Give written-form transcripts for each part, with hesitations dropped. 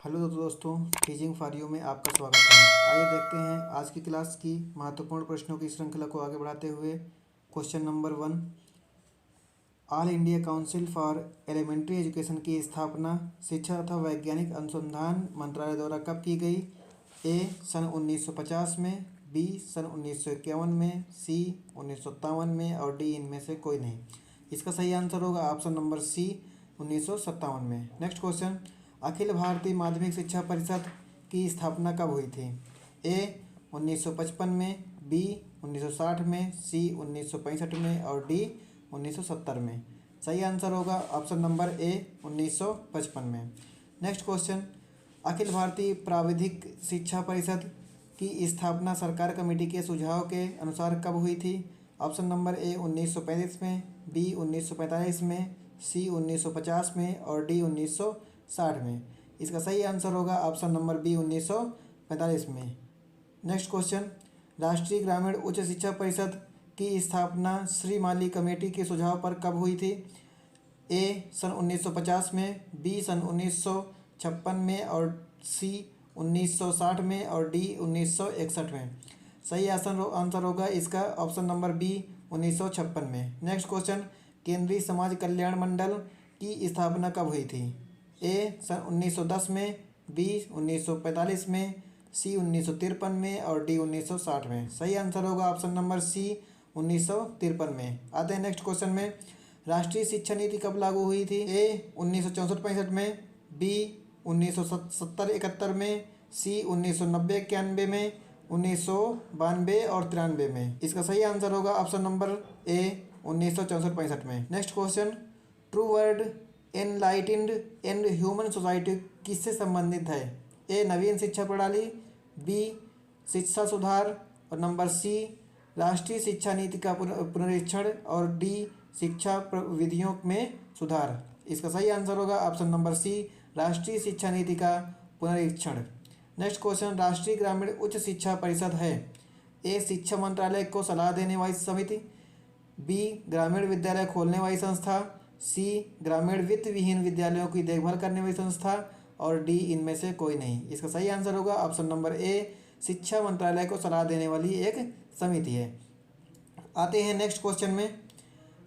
Hello दोस्तों, teaching for you में आपका स्वागत है। आइए देखते हैं आज की क्लास की महत्वपूर्ण प्रश्नों की श्रृंखला को आगे बढ़ाते हुए। Question number 1, all India council for elementary education की स्थापना शिक्षा तथा वैज्ञानिक अनुसंधान मंत्रालय द्वारा कब की गई? ए सन 1950 में, बी सन 1951 में, सी 1957 में और डी इनमें से कोई नहीं। इसका सही आंसर होगा ऑप्शन नंबर सी 1957 में। नेक्स्ट क्वेश्चन, अखिल भारतीय माध्यमिक शिक्षा परिषद की स्थापना कब हुई थी? ए 1955 में, बी 1960 में, सी 1965 में और डी 1970 में। सही आंसर होगा ऑप्शन नंबर ए 1955 में। नेक्स्ट क्वेश्चन, अखिल भारतीय प्राविधिक शिक्षा परिषद की स्थापना सरकार कमेटी के सुझाव के अनुसार कब हुई थी? ऑप्शन नंबर ए 1935 में, बी 1945 में, सी 1950 में और डी 1960 में। इसका सही आंसर होगा ऑप्शन नंबर बी 1945 में। नेक्स्ट क्वेश्चन, राष्ट्रीय ग्रामीण उच्च शिक्षा परिषद की स्थापना श्री माली कमेटी के सुझाव पर कब हुई थी? ए सन 1950 में, बी सन 1956 में और सी 1960 में और डी 1961 में। सही आंसर होगा इसका ऑप्शन नंबर बी 1956 में। नेक्स्ट क्वेश्चन, केंद्रीय समाज कल्याण मंडल की स्थापना कब हुई थी? ए सन 1910 में, बी 1945 में, सी 1953 में और डी 1960 में। सही आंसर होगा ऑप्शन नंबर सी 1953 में। आते हैं नेक्स्ट क्वेश्चन में, राष्ट्रीय शिक्षा नीति कब लागू हुई थी? ए 1964-65 में, बी 1970-71 में, सी 1990-91 में, 1992 और 93 में। इसका सही आंसर होगा ऑप्शन नंबर ए 1964-65 में। Next question, true word enlightened and human society किससे संबंधित है? ए नवीन शिक्षा प्रणाली, बी शिक्षा सुधार और नंबर सी राष्ट्रीय शिक्षा नीति का पुनरीक्षण और डी शिक्षा विधियों में सुधार। इसका सही आंसर होगा ऑप्शन नंबर सी राष्ट्रीय शिक्षा नीति का पुनरीक्षण। नेक्स्ट क्वेश्चन, राष्ट्रीय ग्रामीण उच्च शिक्षा परिषद है। ए शिक्षा मंत्रालय को सलाह देने वाली समिति, बी ग्रामीण विद्यालय खोलने वाली संस्था, सी ग्रामीण वित्त विहीन विद्यालयों की देखभाल करने वाली संस्था और डी इनमें से कोई नहीं। इसका सही आंसर होगा ऑप्शन नंबर ए शिक्षा मंत्रालय को सलाह देने वाली एक समिति है। आते हैं नेक्स्ट क्वेश्चन में,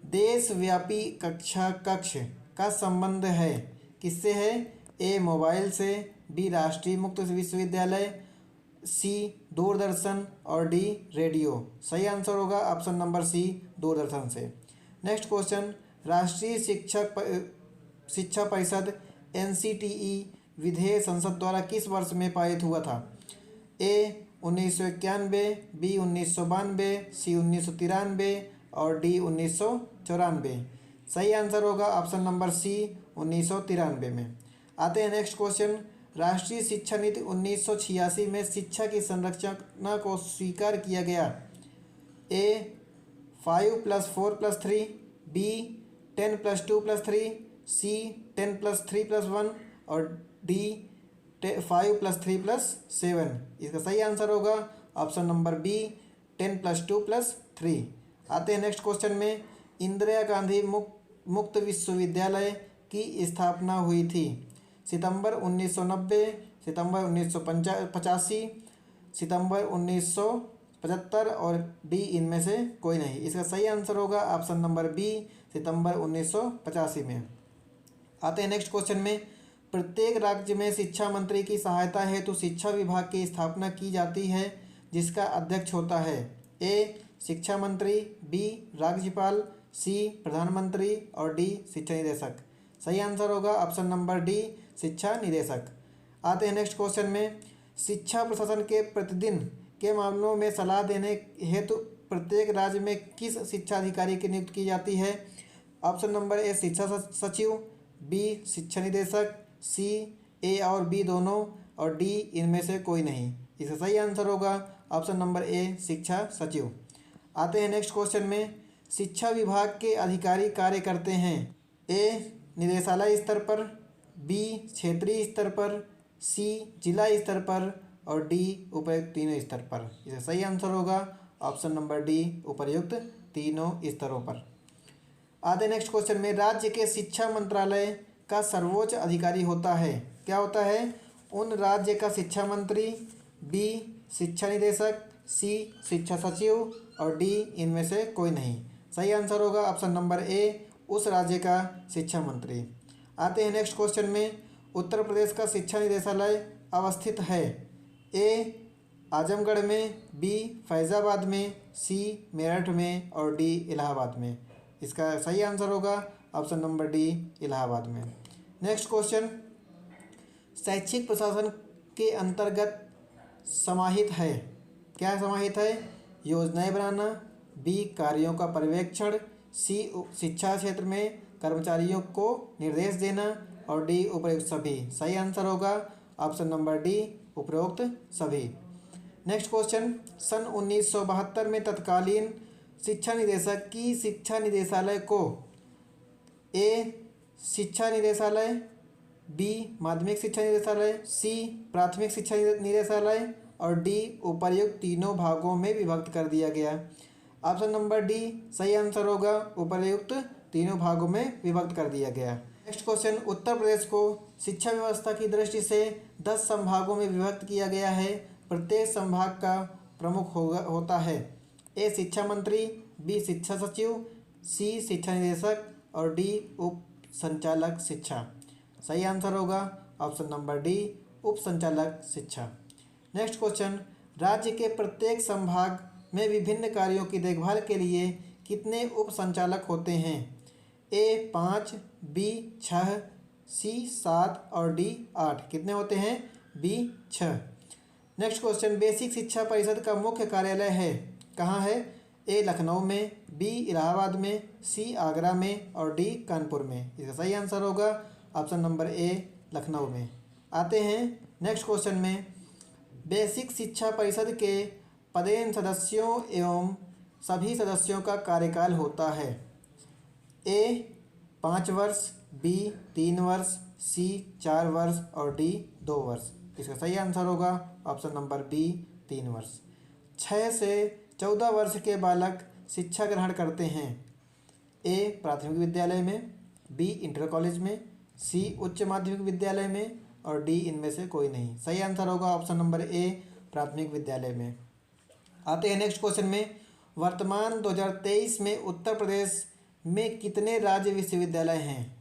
देशव्यापी कक्षा कक्ष का संबंध है किससे है? ए मोबाइल से, बी राष्ट्रीय मुक्त विश्वविद्यालय, सी दूरदर्शन और डी रेडियो। सही आंसर होगा ऑप्शन नंबर सी दूरदर्शन से। नेक्स्ट क्वेश्चन, राष्ट्रीय शिक्षा परिषद एनसीटीई विधेयक संसद द्वारा किस वर्ष में पारित हुआ था? ए 1991, बी 1992, सी 1993 और डी 1994। सही आंसर होगा ऑप्शन नंबर सी 1993 में। आते हैं नेक्स्ट क्वेश्चन, राष्ट्रीय शिक्षा नीति 1986 में शिक्षा की संरचना को स्वीकार किया गया। ए 5+4+3, बी 10+2+3, सी 10+3+1 और डी 5+3+7। इसका सही आंसर होगा ऑप्शन नंबर बी 10+2+3। आते हैं नेक्स्ट क्वेश्चन में, इंदिरा गांधी मुक्त विश्वविद्यालय की स्थापना हुई थी। सितंबर 1990, सितंबर 1985, सितंबर 1975 और डी इनमें से कोई नहीं। इसका सही आंसर होगा ऑप्शन नंबर बी सितंबर 1985 में। आते हैं नेक्स्ट क्वेश्चन में, प्रत्येक राज्य में शिक्षा मंत्री की सहायता हेतु शिक्षा विभाग की स्थापना की जाती है जिसका अध्यक्ष होता है। ए शिक्षा मंत्री, बी राज्यपाल, सी प्रधानमंत्री और डी शिक्षा निदेशक। सही आंसर होगा ऑप्शन नंबर डी शिक्षा निदेशक। आते हैं नेक्स्ट क्वेश्चन में, शिक्षा प्रशासन के प्रतिदिन के मामलों में सलाह देने हेतु प्रत्येक राज्य में किस शिक्षा अधिकारी की नियुक्ति की जाती है? ऑप्शन नंबर ए शिक्षा सचिव, बी शिक्षा निदेशक, सी ए और बी दोनों और डी इनमें से कोई नहीं। इसका सही आंसर होगा ऑप्शन नंबर ए शिक्षा सचिव। आते हैं नेक्स्ट क्वेश्चन में, शिक्षा विभाग के अधिकारी कार्य करते हैं। ए निदेशालय स्तर पर, बी क्षेत्रीय स्तर पर, सी जिला स्तर पर और डी उपर्युक्त तीनों स्तर पर। इसका सही आंसर होगा ऑप्शन नंबर डी उपर्युक्त तीनों स्तरों पर। आते नेक्स्ट क्वेश्चन में, राज्य के शिक्षा मंत्रालय का सर्वोच्च अधिकारी होता है। क्या होता है? उन राज्य का शिक्षा मंत्री, बी शिक्षा निदेशक, सी शिक्षा सचिव और डी इनमें से कोई नहीं। सही आंसर होगा ऑप्शन नंबर ए, उस राज्य का शिक्षा मंत्री। आते हैं नेक्स्ट क्वेश्चन में। उत्तर प्रदेश का शिक्षा निदेशालय अवस्थित है ए आजमगढ़ में, बी फैज़ाबाद में, सी मेरठ में और डी इलाहाबाद में। इसका सही आंसर होगा ऑप्शन नंबर डी, इलाहाबाद में। नेक्स्ट क्वेश्चन, शैक्षिक प्रशासन के अंतर्गत समाहित है, क्या समाहित है? योजनाएं बनाना, बी कार्यों का पर्यवेक्षण, सी शिक्षा क्षेत्र में कर्मचारियों को निर्देश देना और डी उपयुक्त सभी। सही आंसर होगा ऑप्शन नंबर डी, उपरोक्त सभी। नेक्स्ट क्वेश्चन, सन 1972 में तत्कालीन शिक्षा निदेशक की शिक्षा निदेशालय को ए शिक्षा निदेशालय, बी माध्यमिक शिक्षा निदेशालय, सी प्राथमिक शिक्षा निदेशालय और डी उपर्युक्त तीनों भागों में विभक्त कर दिया गया। ऑप्शन नंबर डी सही आंसर होगा, उपर्युक्त तीनों भागों में विभक्त कर दिया गया। नेक्स्ट क्वेश्चन, उत्तर प्रदेश को शिक्षा व्यवस्था की दृष्टि से 10 संभागों में विभक्त किया गया है। प्रत्येक संभाग का प्रमुख होता है ए शिक्षा मंत्री, बी शिक्षा सचिव, सी शिक्षा निदेशक और डी उप संचालक शिक्षा। सही आंसर होगा ऑप्शन नंबर डी, उप संचालक शिक्षा। नेक्स्ट क्वेश्चन, राज्य के प्रत्येक संभाग में विभिन्न कार्यों की देखभाल के लिए कितने उप संचालक होते हैं? ए 5, बी 6, सी 7 और डी 8। कितने होते हैं? बी 6। नेक्स्ट क्वेश्चन, बेसिक शिक्षा परिषद का मुख्य कार्यालय है, कहाँ है? ए लखनऊ में, बी इलाहाबाद में, सी आगरा में और डी कानपुर में। इसका सही आंसर होगा ऑप्शन नंबर ए, लखनऊ में। आते हैं नेक्स्ट क्वेश्चन में। बेसिक शिक्षा परिषद के पदेन सदस्यों एवं सभी सदस्यों का कार्यकाल होता है ए 5 वर्ष, बी 3 वर्ष, सी 4 वर्ष और डी 2 वर्ष। इसका सही आंसर होगा ऑप्शन नंबर बी, 3 वर्ष। 6 से 14 वर्ष के बालक शिक्षा ग्रहण करते हैं ए प्राथमिक विद्यालय में, बी इंटर कॉलेज में, सी उच्च माध्यमिक विद्यालय में और डी इनमें से कोई नहीं। सही आंसर होगा ऑप्शन नंबर ए, प्राथमिक विद्यालय में। आते हैं नेक्स्ट क्वेश्चन में। वर्तमान 2023 में उत्तर प्रदेश में कितने राज्य विश्वविद्यालय हैं?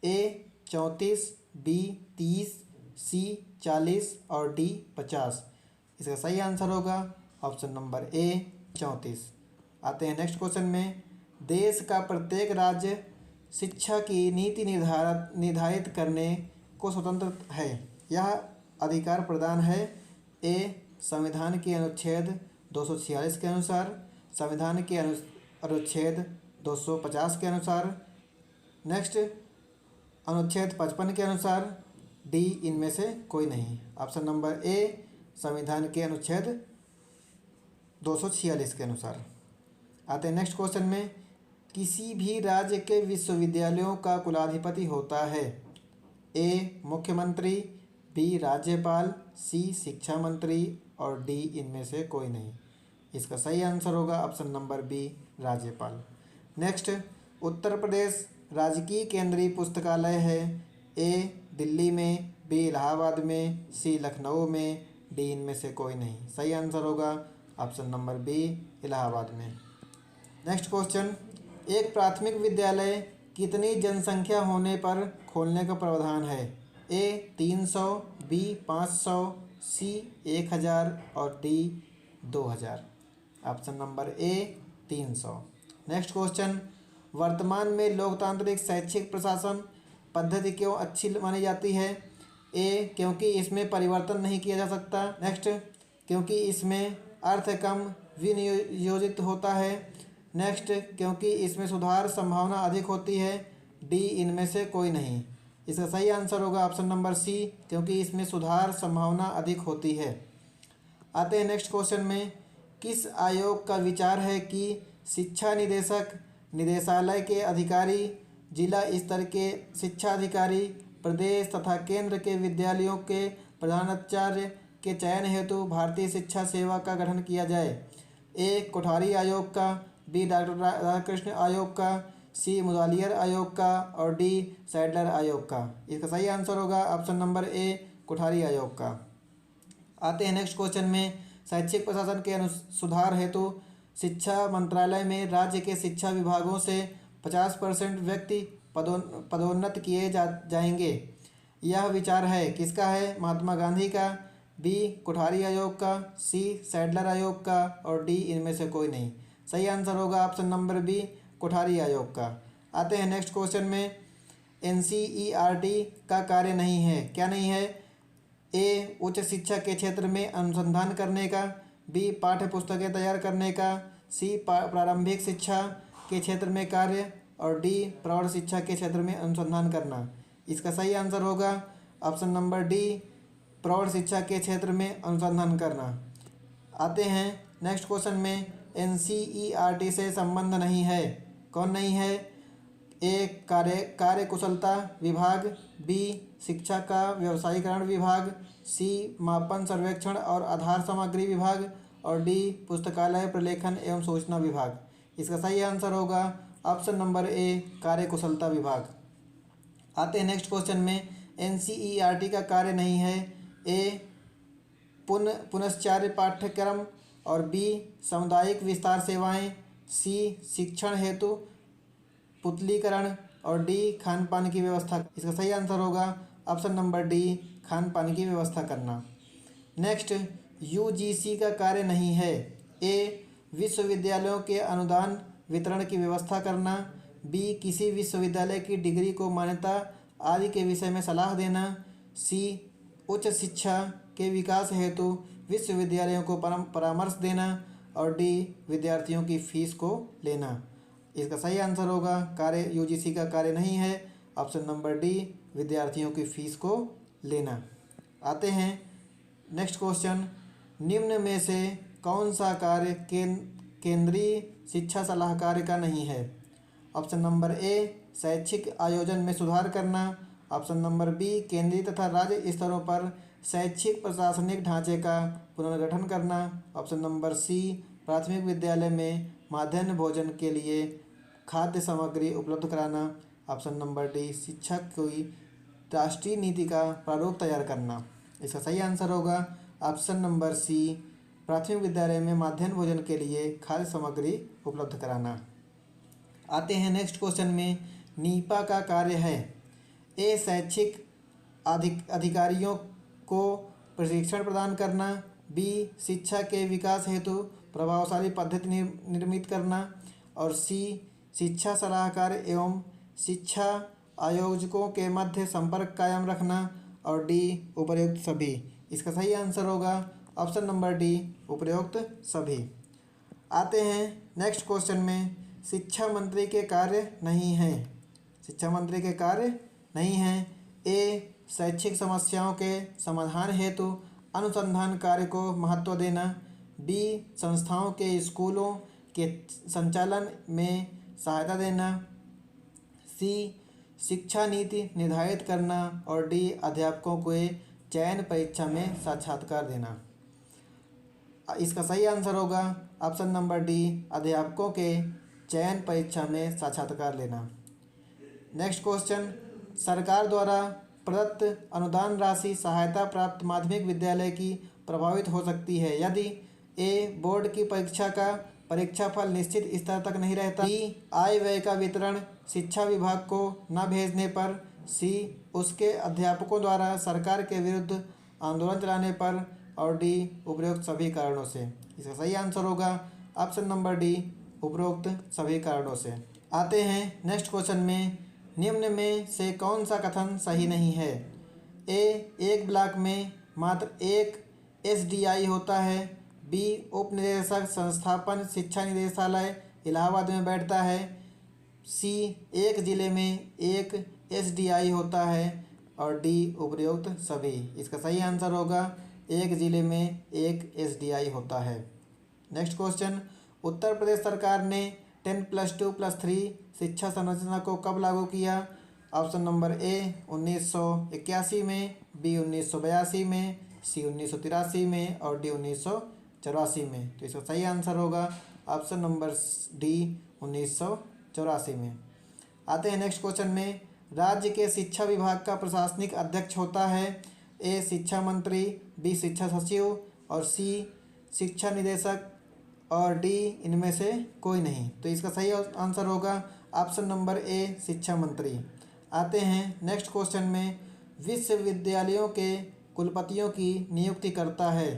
ए 34, बी 30, सी 40 और डी 50। इसका सही आंसर होगा ऑप्शन नंबर ए, 34। आते हैं नेक्स्ट क्वेश्चन में। देश का प्रत्येक राज्य शिक्षा की नीति निर्धारित करने को स्वतंत्र है, यह अधिकार प्रदान है ए संविधान के अनुच्छेद 246 के अनुसार, संविधान के अनुच्छेद 250 के अनुसार, नेक्स्ट अनुच्छेद 55 के अनुसार, डी इनमें से कोई नहीं। ऑप्शन नंबर ए संविधान के अनुच्छेद 246 के अनुसार। आते हैं नेक्स्ट क्वेश्चन में। किसी भी राज्य के विश्वविद्यालयों का कुलाधिपति होता है ए मुख्यमंत्री, बी राज्यपाल, सी शिक्षा मंत्री और डी इनमें से कोई नहीं। इसका सही आंसर होगा ऑप्शन नंबर बी, राज्यपाल। नेक्स्ट, उत्तर प्रदेश राजकीय केंद्रीय पुस्तकालय है ए दिल्ली में, बी इलाहाबाद में, सी लखनऊ में, डी इनमें से कोई नहीं। सही आंसर होगा ऑप्शन नंबर बी, इलाहाबाद में। नेक्स्ट क्वेश्चन, एक प्राथमिक विद्यालय कितनी जनसंख्या होने पर खोलने का प्रावधान है? ए 300, बी 500, सी 1000 और D 2000। Option number A 300। Next question, वर्तमान में लोकतांत्रिक शैक्षिक प्रशासन पद्धति क्यों अच्छी मानी जाती है? ए क्योंकि इसमें परिवर्तन नहीं किया जा सकता, नेक्स्ट क्योंकि इसमें अर्थ कम विनियोजित होता है, नेक्स्ट क्योंकि इसमें सुधार संभावना अधिक होती है, डी इनमें से कोई नहीं। इसका सही आंसर होगा ऑप्शन नंबर सी, क्योंकि इसमें सुधार संभावना अधिक होती है। आते हैं नेक्स्ट क्वेश्चन में। किस आयोग का विचार है कि शिक्षा निदेशक, निदेशालय के अधिकारी, जिला स्तर के शिक्षा अधिकारी, प्रदेश तथा केंद्र के विद्यालयों के प्रधानाचार्य के चयन हेतु भारतीय शिक्षा सेवा का गठन किया जाए? ए कोठारी आयोग का, बी डॉक्टर राधाकृष्ण आयोग का, सी मुदालियर आयोग का और डी सैडलर आयोग का। इसका सही आंसर होगा ऑप्शन नंबर ए कोठारी आयोग का। आते हैं नेक्स्ट क्वेश्चन में, शैक्षिक प्रशासन के सुधार हेतु शिक्षा मंत्रालय में राज्य के शिक्षा विभागों से 50% व्यक्ति पदोन्नत किए जाएंगे। यह विचार है किसका है? महात्मा गांधी का, बी कोठारी आयोग का, सी सैडलर आयोग का और डी इनमें से कोई नहीं। सही आंसर होगा ऑप्शन नंबर बी कोठारी आयोग का। आते हैं नेक्स्ट क्वेश्चन में, एनसीईआरटी का कार्य नहीं है। क्या नहीं है? ए उच्च शिक्षा के क्षेत्र में अनुसंधान करने का, बी पाठ्य पुस्तकें तैयार करने का, सी प्रारंभिक शिक्षा के क्षेत्र में कार्य और डी प्रौढ़ शिक्षा के क्षेत्र में अनुसंधान करना। इसका सही आंसर होगा ऑप्शन नंबर डी प्रौढ़ शिक्षा के क्षेत्र में अनुसंधान करना। आते हैं नेक्स्ट क्वेश्चन में, एनसीईआरटी से संबंध नहीं है। कौन नहीं है? ए कार्य कुशलता विभाग, बी शिक्षा का व्यवसायीकरण विभाग, सी मापन सर्वेक्षण और आधार सामग्री विभाग और डी पुस्तकालय प्रलेखन एवं सूचना विभाग। इसका सही आंसर होगा ऑप्शन नंबर ए कार्य कुशलता विभाग। आते हैं नेक्स्ट क्वेश्चन में, एनसीईआरटी का कार्य नहीं है। ए पुनश्चार्य पाठ्यक्रम और बी सामुदायिक विस्तार सेवाएं, सी शिक्षण हेतु पुतलीकरण और डी खान पान की व्यवस्था। इसका सही आंसर होगा ऑप्शन नंबर डी खान पान की व्यवस्था करना। नेक्स्ट, यूजीसी का कार्य नहीं है। ए विश्वविद्यालयों के अनुदान वितरण की व्यवस्था करना, बी किसी विश्वविद्यालय की डिग्री को मान्यता आदि के विषय में सलाह देना, सी उच्च शिक्षा के विकास हेतु विश्वविद्यालयों को परामर्श देना और डी विद्यार्थियों की फीस को लेना। इसका सही आंसर होगा कार्य यूजीसी का कार्य नहीं है, ऑप्शन नंबर डी विद्यार्थियों की फीस को लेना। आते हैं नेक्स्ट क्वेश्चन, निम्न में से कौन सा कार्य केंद्रीय शिक्षा सलाहकार का नहीं है? ऑप्शन नंबर ए शैक्षिक आयोजन में सुधार करना, ऑप्शन नंबर बी केंद्रीय तथा राज्य स्तरों पर शैक्षिक प्रशासनिक ढांचे का पुनर्गठन करना, ऑप्शन नंबर सी प्राथमिक विद्यालय में मध्याह्न भोजन के लिए खाद्य सामग्री उपलब्ध कराना, ऑप्शन नंबर डी शिक्षक की राष्ट्रीय नीति का प्रारूप तैयार करना। इसका सही आंसर होगा ऑप्शन नंबर सी प्राथमिक विद्यालय में मध्याह्न भोजन के लिए खाद्य सामग्री उपलब्ध कराना। आते हैं नेक्स्ट क्वेश्चन में, नीपा का कार्य है। ए शैक्षिक अधिकारियों को प्रशिक्षण प्रदान करना, बी शिक्षा के विकास हेतु प्रभावशाली पद्धति निर्मित करना और सी शिक्षा सलाहकार एवं शिक्षा आयोजकों के मध्य संपर्क कायम रखना और डी उपर्युक्त सभी। इसका सही आंसर होगा ऑप्शन नंबर डी उपर्युक्त सभी। आते हैं नेक्स्ट क्वेश्चन में, शिक्षा मंत्री के कार्य नहीं है। शिक्षा मंत्री के कार्य नहीं हैं। ए शैक्षिक समस्याओं के समाधान हेतु अनुसंधान कार्य को महत्व देना, बी संस्थाओं के स्कूलों के संचालन में सहायता देना, सी शिक्षा नीति निर्धारित करना और डी अध्यापकों को चयन परीक्षा में साक्षात्कार देना। इसका सही आंसर होगा ऑप्शन नंबर डी अध्यापकों के चयन परीक्षा में साक्षात्कार लेना। नेक्स्ट क्वेश्चन, सरकार द्वारा प्रदत्त अनुदान राशि सहायता प्राप्त माध्यमिक विद्यालय की प्रभावित हो सकती है यदि ए बोर्ड की परीक्षा का परीक्षाफल निश्चित स्तर तक नहीं रहता, बी आय व्यय का वितरण शिक्षा विभाग को न भेजने पर, सी उसके अध्यापकों द्वारा सरकार के विरुद्ध आंदोलन चलाने पर और डी उपरोक्त सभी कारणों से। इसका सही आंसर होगा ऑप्शन नंबर डी उपरोक्त सभी कारणों से। आते हैं नेक्स्ट क्वेश्चन में, निम्न में से कौन सा कथन सही नहीं है? ए एक ब्लॉक में मात्र एक एसडीआई होता है, बी उप निदेशक संस्थापन शिक्षा निदेशालय इलाहाबाद में बैठता है, सी एक जिले में एक एसडीआई होता है और डी उपर्युक्त सभी। इसका सही आंसर होगा एक जिले में एक एसडीआई होता है। नेक्स्ट क्वेश्चन, उत्तर प्रदेश सरकार ने 10+2+3 शिक्षा संरचना को कब लागू किया? ऑप्शन नंबर ए 1981 में, बी 1982 में, सी 1983 में और डी 1984 में। तो इसका सही आंसर होगा ऑप्शन नंबर डी 1984 में। आते हैं नेक्स्ट क्वेश्चन में, राज्य के शिक्षा विभाग का प्रशासनिक अध्यक्ष होता है। ए शिक्षा मंत्री, बी शिक्षा सचिव और सी शिक्षा निदेशक और डी इनमें से कोई नहीं। तो इसका सही आंसर होगा ऑप्शन नंबर ए शिक्षा मंत्री। आते हैं नेक्स्ट क्वेश्चन में। विश्वविद्यालयों के कुलपतियों की नियुक्ति करता है,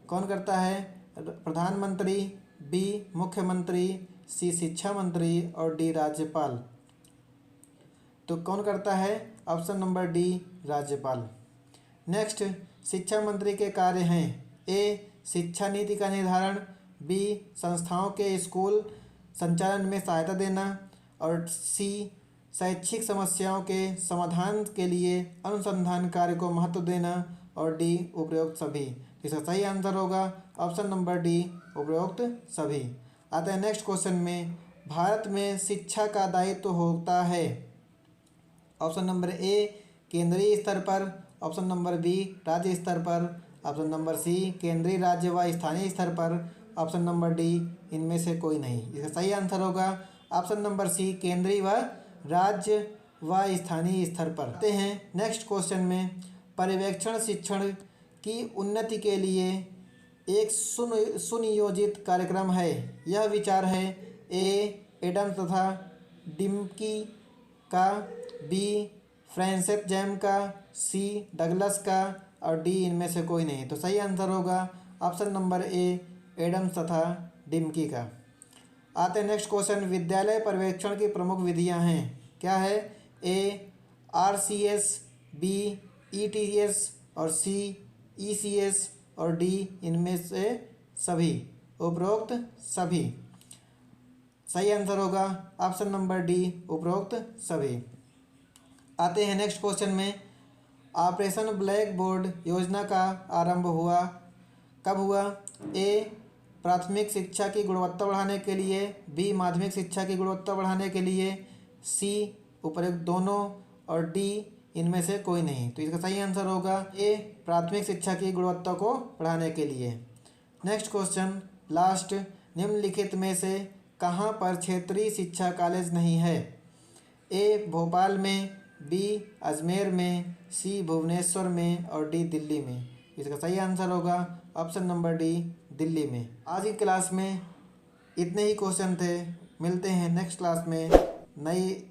कौन करता है? प्रधानमंत्री, बी मुख्यमंत्री, सी शिक्षा मंत्री और डी राज्यपाल। तो कौन करता है? ऑप्शन नंबर डी राज्यपाल। नेक्स्ट, शिक्षा मंत्री के कार्य हैं ए शिक्षा नीति का निर्धारण, बी संस्थाओं के स्कूल संचालन में सहायता देना और सी शैक्षिक समस्याओं के समाधान के लिए अनुसंधान कार्य को महत्व देना और डी उपरोक्त सभी। इसका सही आंसर होगा ऑप्शन नंबर डी उपरोक्त सभी। आते हैं नेक्स्ट क्वेश्चन में। भारत में शिक्षा का दायित्व होता है, ऑप्शन नंबर ए केंद्रीय स्तर पर, ऑप्शन नंबर बी राज्य स्तर पर, ऑप्शन नंबर सी केंद्रीय राज्य व स्थानीय स्तर पर, ऑप्शन नंबर डी इनमें से कोई नहीं। इसका सही आंसर होगा ऑप्शन नंबर सी केंद्रीय व राज्य व स्थानीय स्तर पर। आते हैं नेक्स्ट क्वेश्चन में। पर्यवेक्षण शिक्षण की उन्नति के लिए एक सुनियोजित कार्यक्रम है। यह विचार है ए एडम्स तथा डिम्की का, बी फ्रांसिस जैम का, सी डगलस का और डी इनमें से कोई नहीं। तो सही आंसर होगा ऑप्शन नंबर ए एडम्स तथा डिम्की का। आते हैं नेक्स्ट क्वेश्चन। विद्यालय पर्यवेक्षण की प्रमुख विधियां हैं, क्या है? ए RCS, बी ETS और सी ECS और डी इनमें से सभी, उपरोक्त सभी। सही आंसर होगा ऑप्शन नंबर डी उपरोक्त सभी। आते हैं नेक्स्ट क्वेश्चन में। ऑपरेशन ब्लैक बोर्ड योजना का आरंभ हुआ, कब हुआ? ए प्राथमिक शिक्षा की गुणवत्ता बढ़ाने के लिए, बी माध्यमिक शिक्षा की गुणवत्ता बढ़ाने के लिए, सी उपरोक्त दोनों और डी इनमें से कोई नहीं। तो इसका सही आंसर होगा ए प्राथमिक शिक्षा की गुणवत्ता को बढ़ाने के लिए। Next question last. निम्नलिखित में से कहाँ पर क्षेत्रीय शिक्षा कॉलेज नहीं है? ए भोपाल में, बी अजमेर में, सी भुवनेश्वर में और डी दिल्ली में। इसका सही आंसर होगा ऑप्शन नंबर डी दिल्ली में। आज की क्लास में इतने ही क्वेश्चन थे। मिलते हैं नेक्स्ट क्लास में नई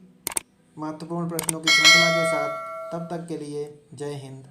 महत्वपूर्ण प्रश्नों की श्रृंखला के साथ। तब तक के लिए जय हिंद।